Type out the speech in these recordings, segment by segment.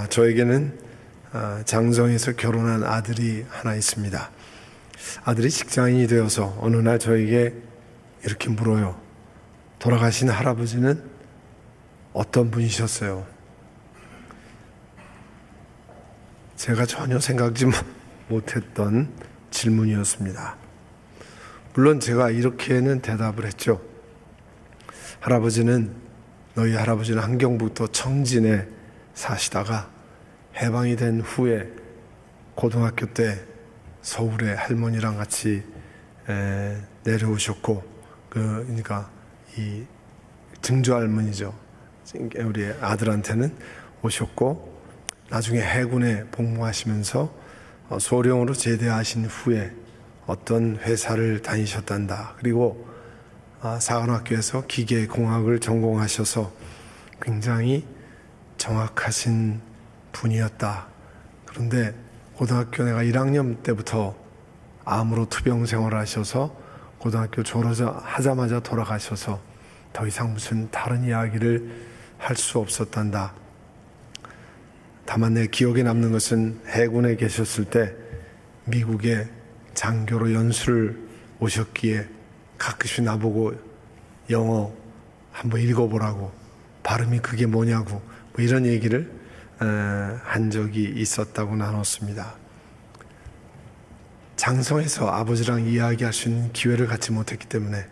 저에게는 장성에서 결혼한 아들이 하나 있습니다. 아들이 직장인이 되어서 어느 날 저에게 이렇게 물어요. 돌아가신 할아버지는 어떤 분이셨어요? 제가 전혀 생각지 못했던 질문이었습니다. 물론 제가 이렇게는 대답을 했죠. 너희 할아버지는 함경북도 청진에 사시다가 해방이 된 후에 고등학교 때 서울에 할머니랑 같이 내려오셨고, 그러니까 이 증조 할머니죠. 우리 아들한테는 오셨고, 나중에 해군에 복무하시면서 소령으로 제대하신 후에 어떤 회사를 다니셨단다. 그리고 사관학교에서 기계공학을 전공하셔서 굉장히 정확하신 분이었다. 그런데 고등학교 내가 1학년 때부터 암으로 투병 생활을 하셔서 고등학교 졸업하자마자 돌아가셔서 더 이상 무슨 다른 이야기를 할 수 없었단다. 다만 내 기억에 남는 것은 해군에 계셨을 때 미국에 장교로 연수를 오셨기에 가끔씩 나보고 영어 한번 읽어보라고, 발음이 그게 뭐냐고 이런 얘기를 한 적이 있었다고 나눴습니다. 장성에서 아버지랑 이야기할 수 있는 기회를 갖지 못했기 때문에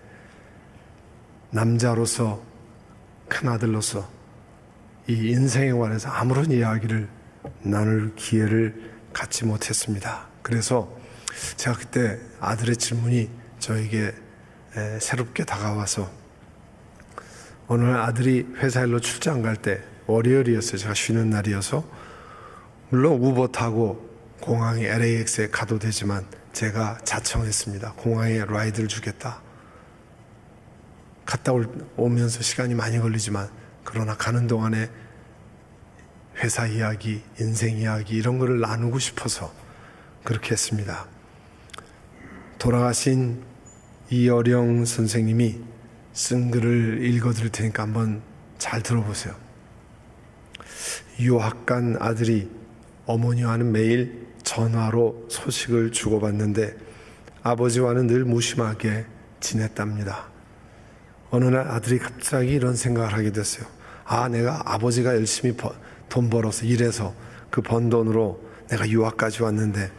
남자로서, 큰아들로서 이 인생에 관해서 아무런 이야기를 나눌 기회를 갖지 못했습니다. 그래서 제가 그때 아들의 질문이 저에게 새롭게 다가와서 오늘 아들이 회사 일로 출장 갈 때 월요일이었어요. 제가 쉬는 날이어서 물론 우버 타고 공항에 LAX에 가도 되지만 제가 자청했습니다. 공항에 라이드를 주겠다. 갔다 오면서 시간이 많이 걸리지만 그러나 가는 동안에 회사 이야기, 인생 이야기 이런 거를 나누고 싶어서 그렇게 했습니다. 돌아가신 이어령 선생님이 쓴 글을 읽어드릴 테니까 한번 잘 들어보세요. 유학 간 아들이 어머니와는 매일 전화로 소식을 주고받는데 아버지와는 늘 무심하게 지냈답니다. 어느 날 아들이 갑자기 이런 생각을 하게 됐어요. 내가 아버지가 열심히 돈 벌어서 일해서 그 번 돈으로 내가 유학까지 왔는데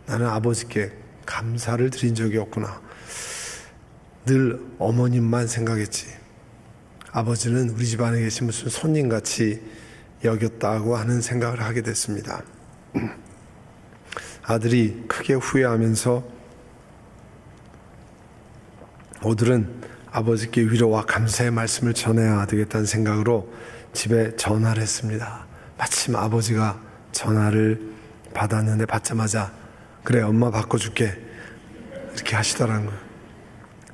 나는 아버지께 감사를 드린 적이 없구나. 늘 어머님만 생각했지. 아버지는 우리 집안에 계신 무슨 손님같이 여겼다고 하는 생각을 하게 됐습니다. 아들이 크게 후회하면서 오늘은 아버지께 위로와 감사의 말씀을 전해야 되겠다는 생각으로 집에 전화를 했습니다. 마침 아버지가 전화를 받았는데 받자마자 그래 엄마 바꿔줄게 이렇게 하시더라는 거예요.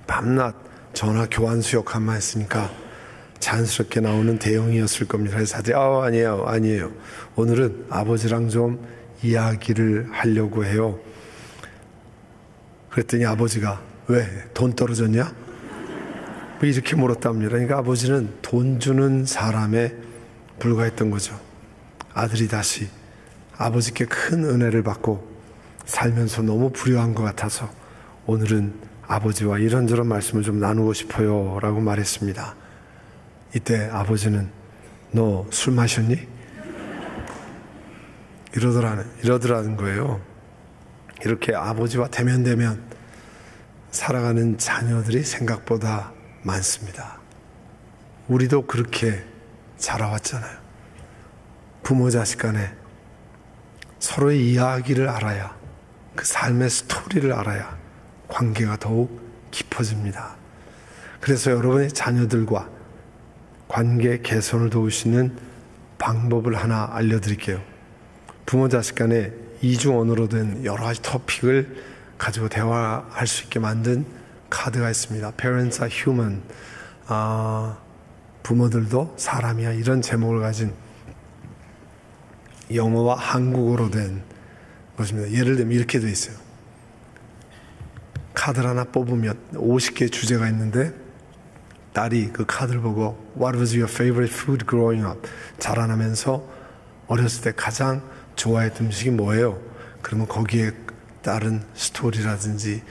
밤낮 전화 교환 수역한만 했으니까 자연스럽게 나오는 대응이었을 겁니다. 그래서 아들이 아니에요. 오늘은 아버지랑 좀 이야기를 하려고 해요. 그랬더니 아버지가 왜 돈 떨어졌냐? 이렇게 물었답니다. 그러니까 아버지는 돈 주는 사람에 불과했던 거죠. 아들이 다시 아버지께 큰 은혜를 받고 살면서 너무 불효한 것 같아서 오늘은 아버지와 이런저런 말씀을 좀 나누고 싶어요 라고 말했습니다. 이때 아버지는 너 술 마셨니? 이러더라는 거예요. 이렇게 아버지와 대면대면 살아가는 자녀들이 생각보다 많습니다. 우리도 그렇게 자라왔잖아요. 부모 자식 간에 서로의 이야기를 알아야, 그 삶의 스토리를 알아야 관계가 더욱 깊어집니다. 그래서 여러분의 자녀들과 관계 개선을 도우시는 방법을 하나 알려드릴게요. 부모 자식 간에 이중 언어로 된 여러 가지 토픽을 가지고 대화할 수 있게 만든 카드가 있습니다. Parents are human. 부모들도 사람이야. 이런 제목을 가진 영어와 한국어로 된 것입니다. 예를 들면 이렇게 돼 있어요. 카드를 하나 뽑으면 50개 주제가 있는데 딸이 그 카드를 보고 What was your favorite food growing up? 자라나면서 어렸을 때 가장 좋아했던 음식이 뭐예요? 그러면 거기에 따른 스토리라든지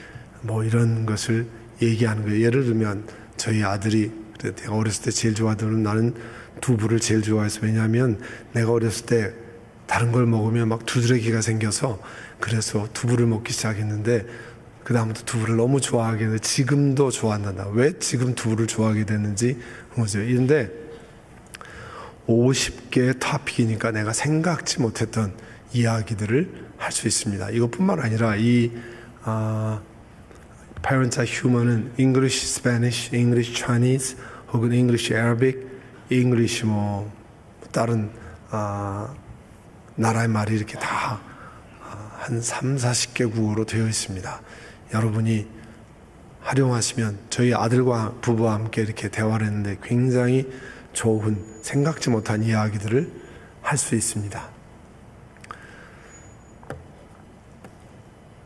뭐 이런 것을 얘기하는 거예요. 예를 들면 저희 아들이 내가 어렸을 때 제일 좋아하던 나는 두부를 제일 좋아해서, 왜냐하면 내가 어렸을 때 다른 걸 먹으면 막 두드러기가 생겨서 그래서 두부를 먹기 시작했는데 그 다음부터 두부를 너무 좋아하게 됐는데 지금도 좋아한다. 왜 지금 두부를 좋아하게 됐는지 그거죠. 그런데 50개의 토픽이니까 내가 생각지 못했던 이야기들을 할 수 있습니다. 이것뿐만 아니라 이 Parents are Human은 English, Spanish, English, Chinese 혹은 English, Arabic, English 뭐 다른 나라의 말이 이렇게 다 한 30-40개 국어로 되어 있습니다. 여러분이 활용하시면 저희 아들과 부부와 함께 이렇게 대화를 했는데 굉장히 좋은 생각지 못한 이야기들을 할 수 있습니다.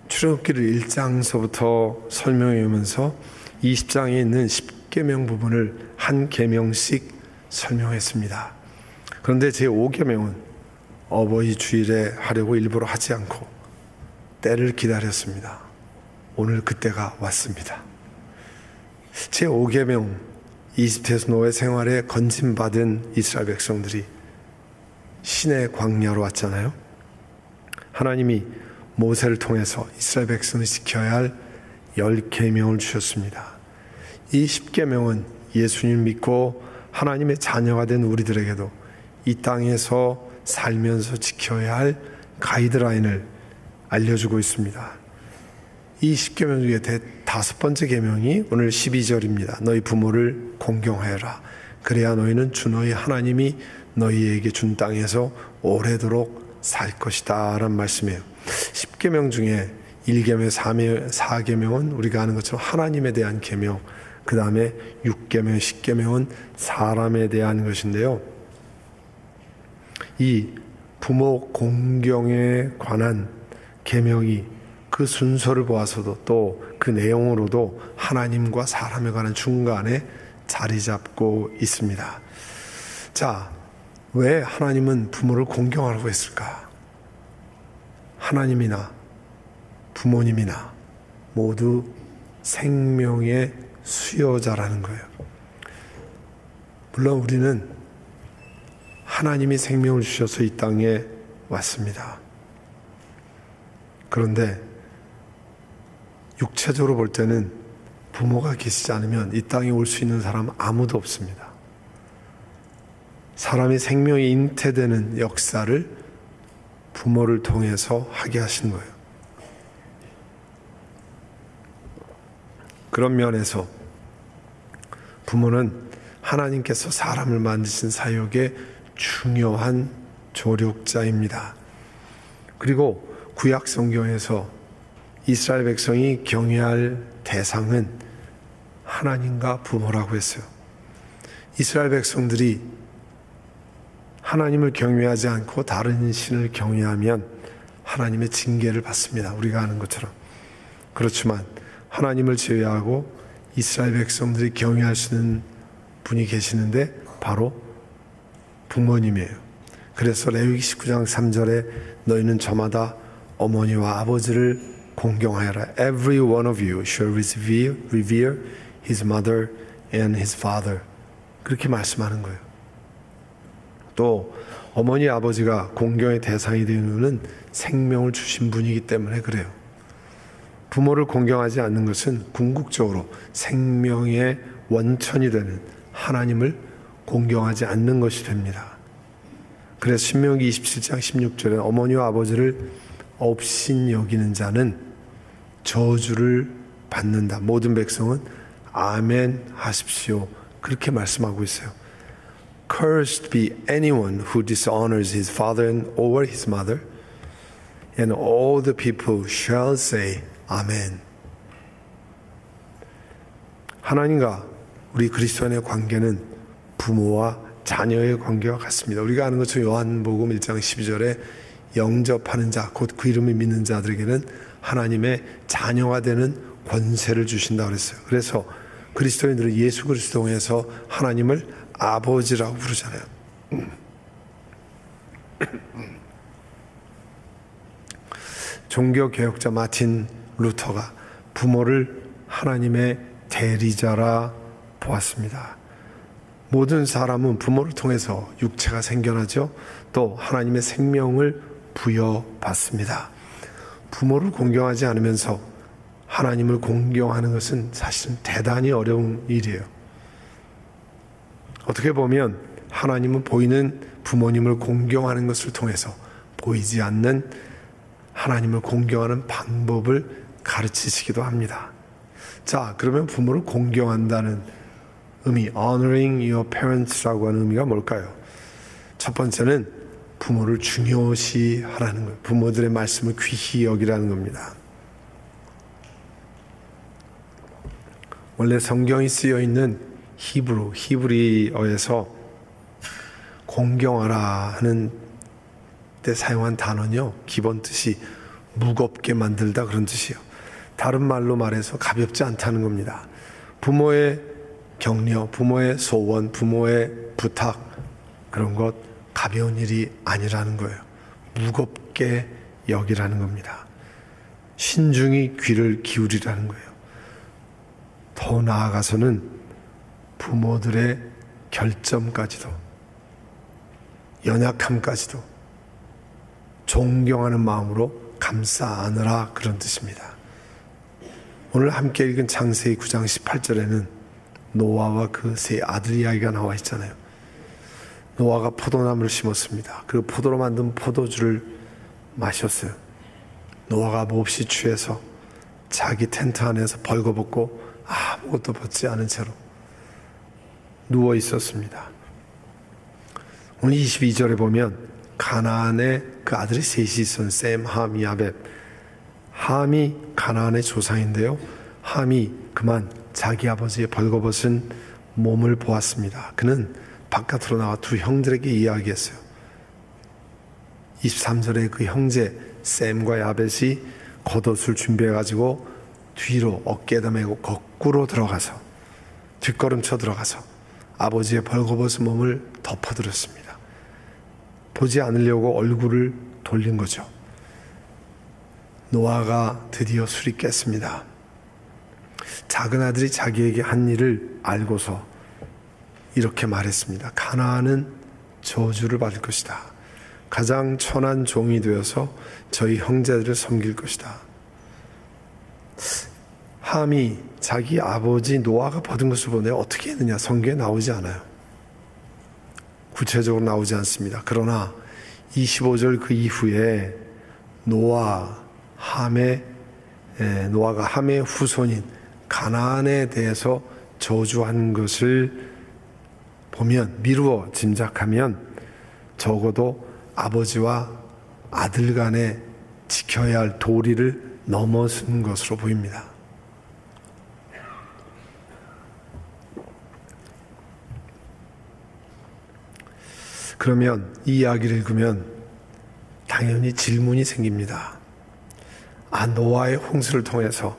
출애굽기를 1장서부터 설명해 오면서 20장에 있는 10계명 부분을 한 계명씩 설명했습니다. 그런데 제5계명은 어버이 주일에 하려고 일부러 하지 않고 때를 기다렸습니다. 오늘 그때가 왔습니다. 제5계명, 이집트에서 노예 생활에 건짐받은 이스라엘 백성들이 신의 광야로 왔잖아요. 하나님이 모세를 통해서 이스라엘 백성을 지켜야 할 10계명을 주셨습니다. 이 10계명은 예수님 믿고 하나님의 자녀가 된 우리들에게도 이 땅에서 살면서 지켜야 할 가이드라인을 알려주고 있습니다. 이 10계명 중에 5번째 계명이 오늘 12절입니다. 너희 부모를 공경하여라. 그래야 너희는 주 너희 하나님이 너희에게 준 땅에서 오래도록 살 것이다 라는 말씀이에요. 10계명 중에 1계명, 4계명은 우리가 아는 것처럼 하나님에 대한 계명, 그 다음에 6계명, 10계명은 사람에 대한 것인데요. 이 부모 공경에 관한 계명이 그 순서를 보아서도 또 그 내용으로도 하나님과 사람에 관한 중간에 자리 잡고 있습니다. 자, 왜 하나님은 부모를 공경하라고 했을까? 하나님이나 부모님이나 모두 생명의 수요자라는 거예요. 물론 우리는 하나님이 생명을 주셔서 이 땅에 왔습니다. 그런데 육체적으로 볼 때는 부모가 계시지 않으면 이 땅에 올 수 있는 사람 아무도 없습니다. 사람이 생명이 잉태되는 역사를 부모를 통해서 하게 하신 거예요. 그런 면에서 부모는 하나님께서 사람을 만드신 사역의 중요한 조력자입니다. 그리고 구약 성경에서 이스라엘 백성이 경외할 대상은 하나님과 부모라고 했어요. 이스라엘 백성들이 하나님을 경외하지 않고 다른 신을 경외하면 하나님의 징계를 받습니다. 우리가 아는 것처럼. 그렇지만 하나님을 제외하고 이스라엘 백성들이 경외할 수 있는 분이 계시는데 바로 부모님이에요. 그래서 레위기 19장 3절에 너희는 저마다 어머니와 아버지를 공경하여라. Every one of you shall revere his mother and his father. 그렇게 말씀하는 거예요. 또 어머니 아버지가 공경의 대상이 되는 이유는 생명을 주신 분이기 때문에 그래요. 부모를 공경하지 않는 것은 궁극적으로 생명의 원천이 되는 하나님을 공경하지 않는 것이 됩니다. 그래서 신명기 27장 16절에 어머니와 아버지를 업신 여기는 자는 저주를 받는다. 모든 백성은 아멘 하십시오. 그렇게 말씀하고 있어요. Cursed be anyone who dishonors his father or his mother, and all the people shall say 아멘. 하나님과 우리 그리스도인의 관계는 부모와 자녀의 관계와 같습니다. 우리가 아는 것처럼 요한복음 1장 12절에 영접하는 자, 곧 그 이름을 믿는 자들에게는 하나님의 자녀가 되는 권세를 주신다고 그랬어요. 그래서 그리스도인들은 예수 그리스도에서 하나님을 아버지라고 부르잖아요. 종교개혁자 마틴 루터가 부모를 하나님의 대리자라 보았습니다. 모든 사람은 부모를 통해서 육체가 생겨나죠. 또 하나님의 생명을 부여받습니다. 부모를 공경하지 않으면서 하나님을 공경하는 것은 사실은 대단히 어려운 일이에요. 어떻게 보면 하나님은 보이는 부모님을 공경하는 것을 통해서 보이지 않는 하나님을 공경하는 방법을 가르치시기도 합니다. 자, 그러면 부모를 공경한다는 의미, honoring your parents라고 하는 의미가 뭘까요? 첫 번째는 부모를 중요시 하라는 거예요. 부모들의 말씀을 귀히 여기라는 겁니다. 원래 성경이 쓰여 있는 히브리어에서 공경하라 하는 때 사용한 단어는요, 기본 뜻이 무겁게 만들다 그런 뜻이에요. 다른 말로 말해서 가볍지 않다는 겁니다. 부모의 격려, 부모의 소원, 부모의 부탁, 그런 것 가벼운 일이 아니라는 거예요. 무겁게 여기라는 겁니다. 신중히 귀를 기울이라는 거예요. 더 나아가서는 부모들의 결점까지도, 연약함까지도 존경하는 마음으로 감싸 안으라 그런 뜻입니다. 오늘 함께 읽은 창세기 9장 18절에는 노아와 그 세 아들 이야기가 나와 있잖아요. 노아가 포도나무를 심었습니다. 그 포도로 만든 포도주를 마셨어요. 노아가 몹시 취해서 자기 텐트 안에서 벌거벗고 아무것도 벗지 않은 채로 누워 있었습니다. 오늘 22절에 보면 가나안에 그 아들이 셋이 있었는 셈, 함, 야벳. 함이 가나안의 조상인데요, 함이 그만 자기 아버지의 벌거벗은 몸을 보았습니다. 그는 바깥으로 나와 두 형들에게 이야기했어요. 23절에 그 형제 셈과 야벳이 겉옷을 준비해가지고 뒤로 어깨에다 메고 거꾸로 들어가서, 뒷걸음쳐 들어가서 아버지의 벌거벗은 몸을 덮어드렸습니다. 보지 않으려고 얼굴을 돌린 거죠. 노아가 드디어 술이 깼습니다. 작은 아들이 자기에게 한 일을 알고서 이렇게 말했습니다. 가나안은 저주를 받을 것이다. 가장 천한 종이 되어서 저희 형제들을 섬길 것이다. 함이 자기 아버지 노아가 받은 것을 보내 어떻게 했느냐, 성경에 나오지 않아요. 구체적으로 나오지 않습니다. 그러나 25절 그 이후에 노아가 함의 후손인 가나안에 대해서 저주한 것을 보면, 미루어 짐작하면 적어도 아버지와 아들 간에 지켜야 할 도리를 넘어선 것으로 보입니다. 그러면 이 이야기를 읽으면 당연히 질문이 생깁니다. 노아의 홍수를 통해서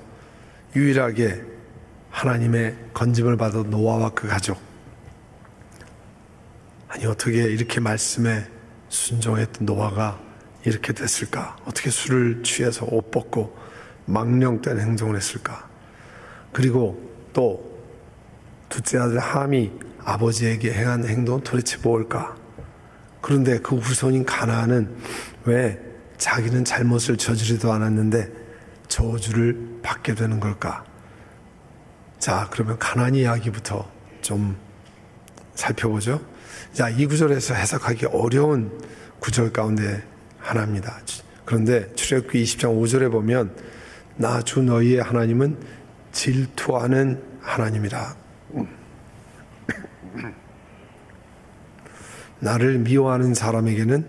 유일하게 하나님의 건짐을 받은 노아와 그 가족, 아니 어떻게 이렇게 말씀에 순종했던 노아가 이렇게 됐을까? 어떻게 술을 취해서 옷 벗고 망령된 행동을 했을까? 그리고 또 둘째 아들 함이 아버지에게 행한 행동은 도대체 뭘까? 그런데 그 후손인 가나안은 왜 자기는 잘못을 저지르지도 않았는데 저주를 받게 되는 걸까? 자, 그러면 가나안 이야기부터 좀 살펴보죠. 자, 이 구절에서 해석하기 어려운 구절 가운데 하나입니다. 그런데 출애굽기 20장 5절에 보면 나 주 너희의 하나님은 질투하는 하나님이라. 나를 미워하는 사람에게는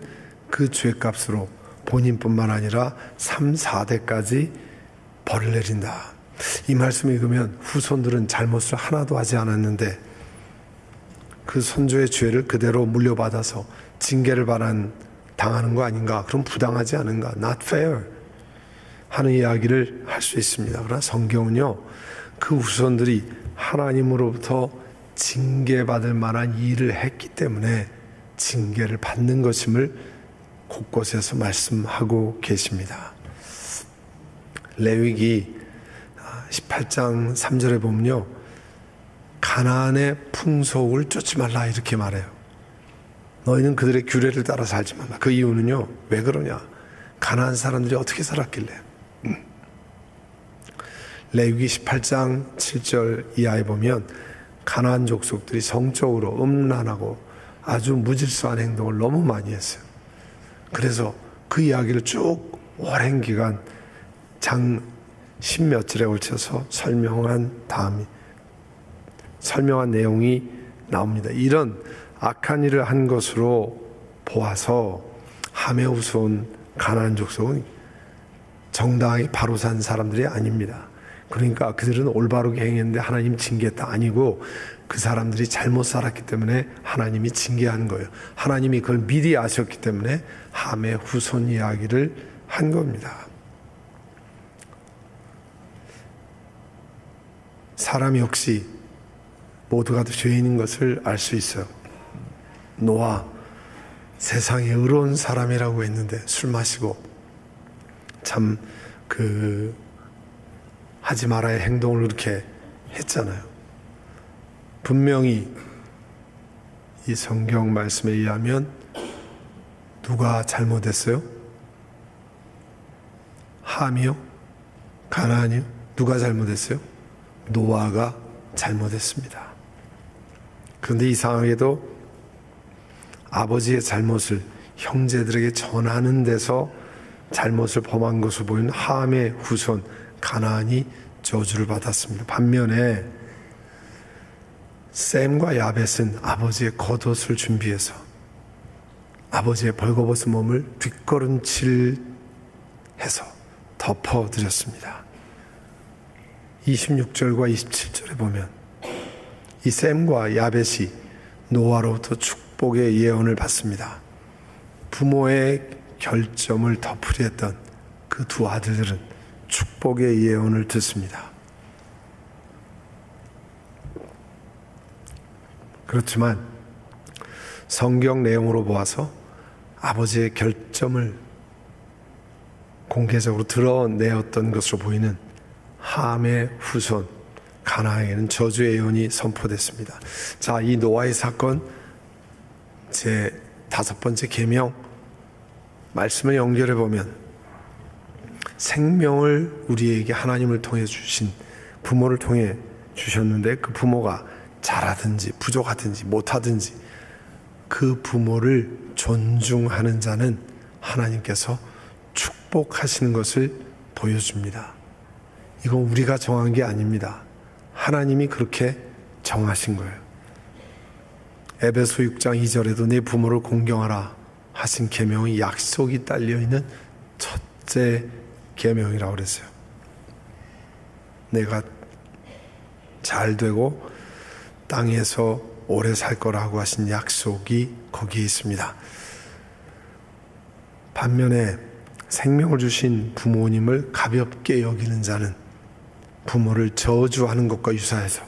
그 죄값으로 본인뿐만 아니라 3, 4대까지 벌을 내린다. 이 말씀을 읽으면 후손들은 잘못을 하나도 하지 않았는데 그 선조의 죄를 그대로 물려받아서 징계를 당하는 거 아닌가? 그럼 부당하지 않은가? Not fair 하는 이야기를 할 수 있습니다. 그러나 성경은요, 그 후손들이 하나님으로부터 징계받을 만한 일을 했기 때문에 징계를 받는 것임을 곳곳에서 말씀하고 계십니다. 레위기 18장 3절에 보면요, 가나안의 풍속을 쫓지 말라 이렇게 말해요. 너희는 그들의 규례를 따라 살지 말라. 그 이유는요, 왜 그러냐? 가나안 사람들이 어떻게 살았길래? 레위기 18장 7절 이하에 보면 가나안 족속들이 성적으로 음란하고 아주 무질서한 행동을 너무 많이 했어요. 그래서 그 이야기를 쭉 오랜 기간 장 10몇 절에 걸쳐서 설명한 내용이 나옵니다. 이런 악한 일을 한 것으로 보아서 함의 후손 가나안 족속은 정당하게 바로 산 사람들이 아닙니다. 그러니까 그들은 올바르게 행했는데 하나님 징계했다 아니고, 그 사람들이 잘못 살았기 때문에 하나님이 징계한 거예요. 하나님이 그걸 미리 아셨기 때문에 함의 후손 이야기를 한 겁니다. 사람 역시 모두가 죄인인 것을 알 수 있어요. 노아, 세상에 의로운 사람이라고 했는데 술 마시고 참 하지 말아야 행동을 그렇게 했잖아요. 분명히 이 성경 말씀에 의하면 누가 잘못했어요? 함이요? 가나안이요? 누가 잘못했어요? 노아가 잘못했습니다. 그런데 이상하게도 아버지의 잘못을 형제들에게 전하는 데서 잘못을 범한 것으로 보이는 함의 후손 가나안이 저주를 받았습니다. 반면에 셈과 야벳은 아버지의 겉옷을 준비해서 아버지의 벌거벗은 몸을 뒷걸음질 해서 덮어드렸습니다. 26절과 27절에 보면 이 셈과 야벳이 노아로부터 축복의 예언을 받습니다. 부모의 결점을 덮으려 했던 그 두 아들들은 축복의 예언을 듣습니다. 그렇지만 성경 내용으로 보아서 아버지의 결점을 공개적으로 드러내었던 것으로 보이는 함의 후손 가나안에는 저주의 예언이 선포됐습니다. 자, 이 노아의 사건 제 5번째 계명 말씀을 연결해 보면 생명을 우리에게 하나님을 통해 주신 부모를 통해 주셨는데, 그 부모가 잘하든지 부족하든지 못하든지 그 부모를 존중하는 자는 하나님께서 축복하시는 것을 보여줍니다. 이건 우리가 정한 게 아닙니다. 하나님이 그렇게 정하신 거예요. 에베소 6장 2절에도 내 부모를 공경하라 하신 계명이 약속이 딸려있는 첫째 계명이라고 그랬어요. 내가 잘 되고 땅에서 오래 살 거라고 하신 약속이 거기에 있습니다. 반면에 생명을 주신 부모님을 가볍게 여기는 자는 부모를 저주하는 것과 유사해서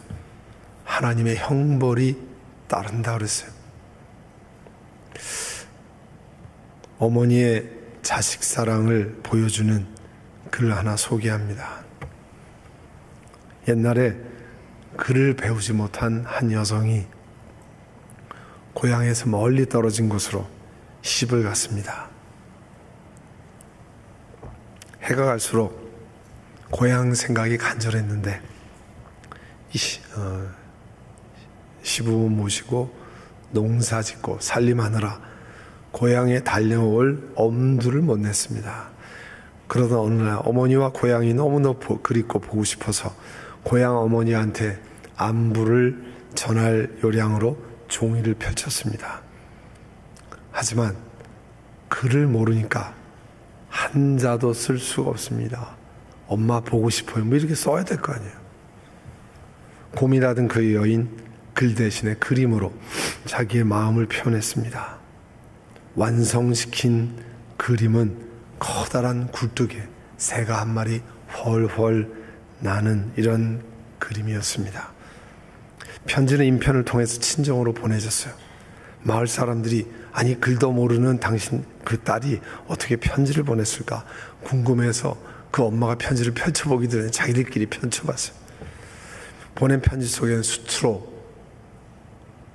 하나님의 형벌이 따른다 그랬어요. 어머니의 자식 사랑을 보여주는 글 하나 소개합니다. 옛날에 글을 배우지 못한 한 여성이 고향에서 멀리 떨어진 곳으로 시집을 갔습니다. 해가 갈수록 고향 생각이 간절했는데 시부모 모시고 농사 짓고 살림하느라 고향에 달려올 엄두를 못 냈습니다. 그러던 어느 날 어머니와 고향이 너무너무 그립고 보고 싶어서 고향 어머니한테 안부를 전할 요량으로 종이를 펼쳤습니다. 하지만 글을 모르니까 한자도 쓸 수가 없습니다. 엄마 보고 싶어요. 뭐 이렇게 써야 될 거 아니에요. 고민하던 그 여인 글 대신에 그림으로 자기의 마음을 표현했습니다. 완성시킨 그림은 커다란 굴뚝에 새가 한 마리 훨훨 나는 이런 그림이었습니다. 편지는 인편을 통해서 친정으로 보내졌어요. 마을 사람들이 아니 글도 모르는 당신 그 딸이 어떻게 편지를 보냈을까 궁금해서 그 엄마가 편지를 펼쳐보기 전에 자기들끼리 펼쳐봤어요. 보낸 편지 속에는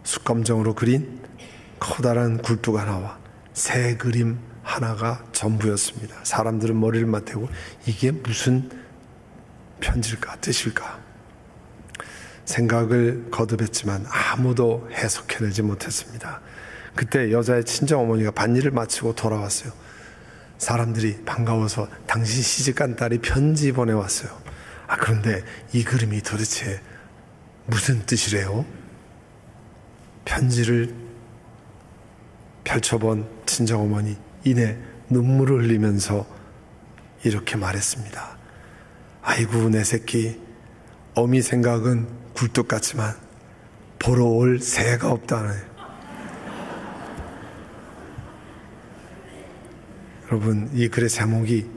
숯검정으로 그린 커다란 굴뚝 하나와 새 그림 하나가 전부였습니다. 사람들은 머리를 맞대고 이게 무슨 편지일까 뜻일까 생각을 거듭했지만 아무도 해석해내지 못했습니다. 그때 여자의 친정어머니가 밭일을 마치고 돌아왔어요. 사람들이 반가워서 당신 시집간 딸이 편지 보내왔어요. 그런데 이 그림이 도대체 무슨 뜻이래요? 편지를 펼쳐본 친정어머니 이내 눈물을 흘리면서 이렇게 말했습니다. 아이고 내 새끼, 어미 생각은 굴뚝 같지만 보러 올 새가 없다네. 여러분, 이 글의 제목이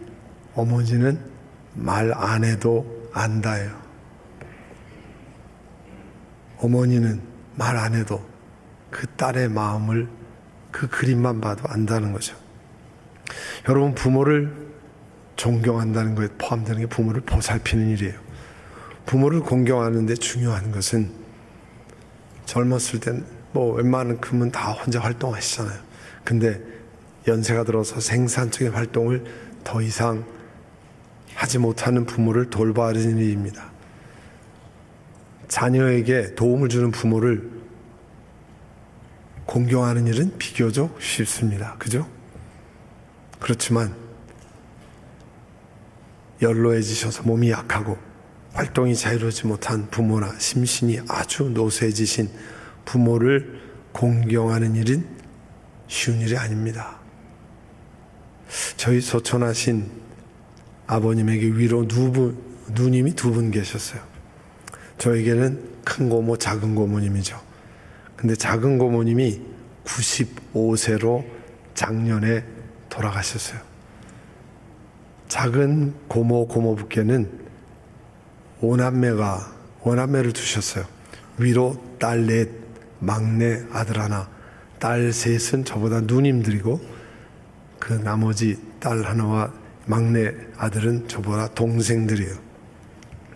어머니는 말 안 해도 안다예요. 어머니는 말 안 해도 그 딸의 마음을 그 그림만 봐도 안다는 거죠. 여러분, 부모를 존경한다는 것에 포함되는 게 부모를 보살피는 일이에요. 부모를 공경하는 데 중요한 것은 젊었을 땐 웬만큼은 다 혼자 활동하시잖아요. 근데 연세가 들어서 생산적인 활동을 더 이상 하지 못하는 부모를 돌봐주는 일입니다. 자녀에게 도움을 주는 부모를 공경하는 일은 비교적 쉽습니다. 그죠? 그렇지만 연로해지셔서 몸이 약하고 활동이 자유로우지 못한 부모나 심신이 아주 노쇠해지신 부모를 공경하는 일은 쉬운 일이 아닙니다. 저희 소천하신 아버님에게 위로 누님이 두 분 계셨어요. 저에게는 큰 고모, 작은 고모님이죠. 근데 작은 고모님이 95세로 작년에 돌아가셨어요. 작은 고모, 고모부께는 오남매를 두셨어요. 위로 딸 넷, 막내 아들 하나, 딸 셋은 저보다 누님들이고 그 나머지 딸 하나와 막내 아들은 저보다 동생들이에요.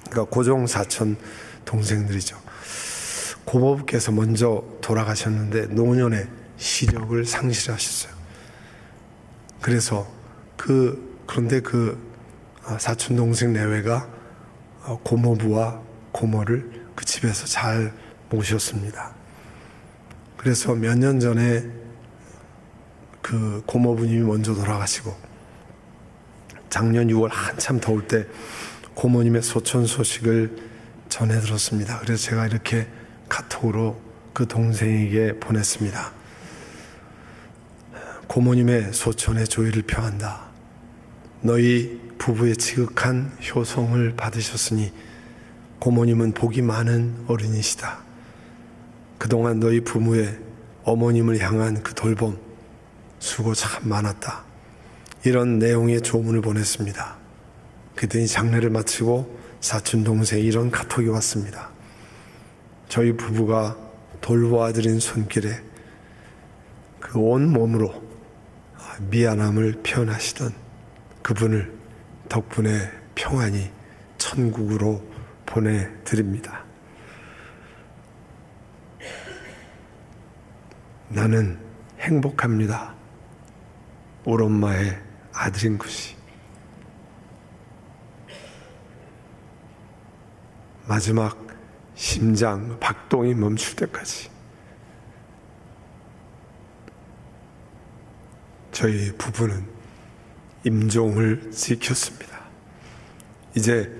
그러니까 고종 사촌 동생들이죠. 고모부께서 먼저 돌아가셨는데 노년에 시력을 상실하셨어요. 그래서 그런데 사촌 동생 내외가 고모부와 고모를 그 집에서 잘 모셨습니다. 그래서 몇 년 전에 그 고모부님이 먼저 돌아가시고 작년 6월 한참 더울 때 고모님의 소천 소식을 전해 들었습니다. 그래서 제가 이렇게 카톡으로 그 동생에게 보냈습니다. 고모님의 소천에 조의를 표한다. 너희 부부의 지극한 효성을 받으셨으니 고모님은 복이 많은 어른이시다. 그동안 너희 부모의 어머님을 향한 그 돌봄 수고 참 많았다. 이런 내용의 조문을 보냈습니다. 그랬더니 장례를 마치고 사촌 동생이 이런 카톡이 왔습니다. 저희 부부가 돌보아드린 손길에 그 온 몸으로 미안함을 표현하시던 그분을 덕분에 평안히 천국으로 보내드립니다. 나는 행복합니다. 우리 엄마의 아들인 것이. 마지막 심장 박동이 멈출 때까지 저희 부부는 임종을 지켰습니다. 이제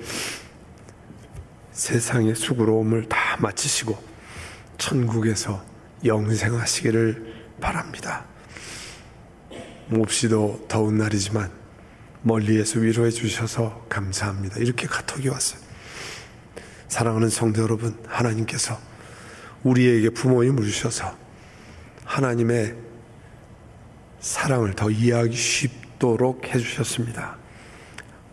세상의 수고로움을 다 마치시고 천국에서 영생하시기를 바랍니다. 몹시도 더운 날이지만 멀리에서 위로해 주셔서 감사합니다. 이렇게 카톡이 왔어요. 사랑하는 성도 여러분, 하나님께서 우리에게 부모님을 주셔서 하나님의 사랑을 더 이해하기 쉽도록 해주셨습니다.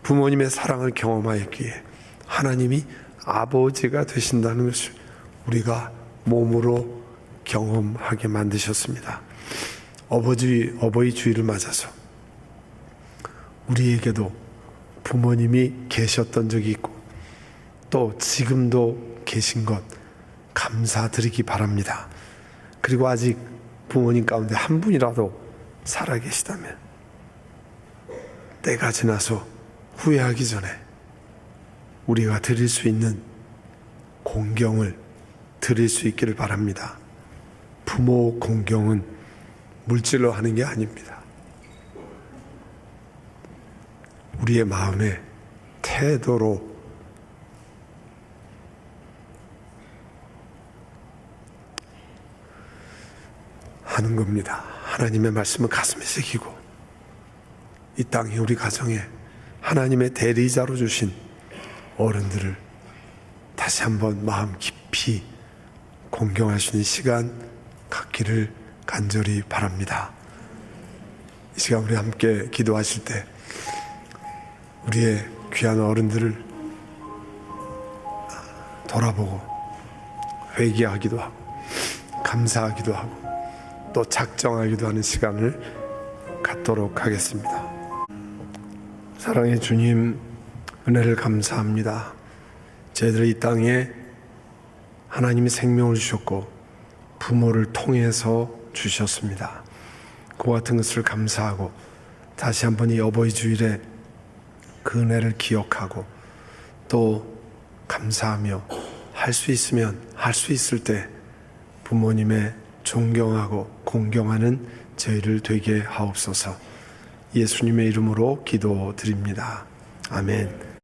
부모님의 사랑을 경험하였기에 하나님이 아버지가 되신다는 것을 우리가 몸으로 경험하게 만드셨습니다. 어버이 주일을 맞아서 우리에게도 부모님이 계셨던 적이 있고 또 지금도 계신 것 감사드리기 바랍니다. 그리고 아직 부모님 가운데 한 분이라도 살아계시다면 때가 지나서 후회하기 전에 우리가 드릴 수 있는 공경을 드릴 수 있기를 바랍니다. 부모 공경은 물질로 하는 게 아닙니다. 우리의 마음의 태도로 하는 겁니다. 하나님의 말씀을 가슴에 새기고 이 땅에 우리 가정에 하나님의 대리자로 주신 어른들을 다시 한번 마음 깊이 공경할 수 있는 시간 갖기를 간절히 바랍니다. 이 시간 우리 함께 기도하실 때 우리의 귀한 어른들을 돌아보고 회개하기도 하고 감사하기도 하고 또 작정하기도 하는 시간을 갖도록 하겠습니다. 사랑의 주님, 은혜를 감사합니다. 저희들 이 땅에 하나님이 생명을 주셨고 부모를 통해서 주셨습니다. 그와 같은 것을 감사하고 다시 한번 이 어버이 주일에 그 은혜를 기억하고 또 감사하며 할 수 있으면 할 수 있을 때 부모님의 존경하고 공경하는 저희를 되게 하옵소서. 예수님의 이름으로 기도드립니다. 아멘.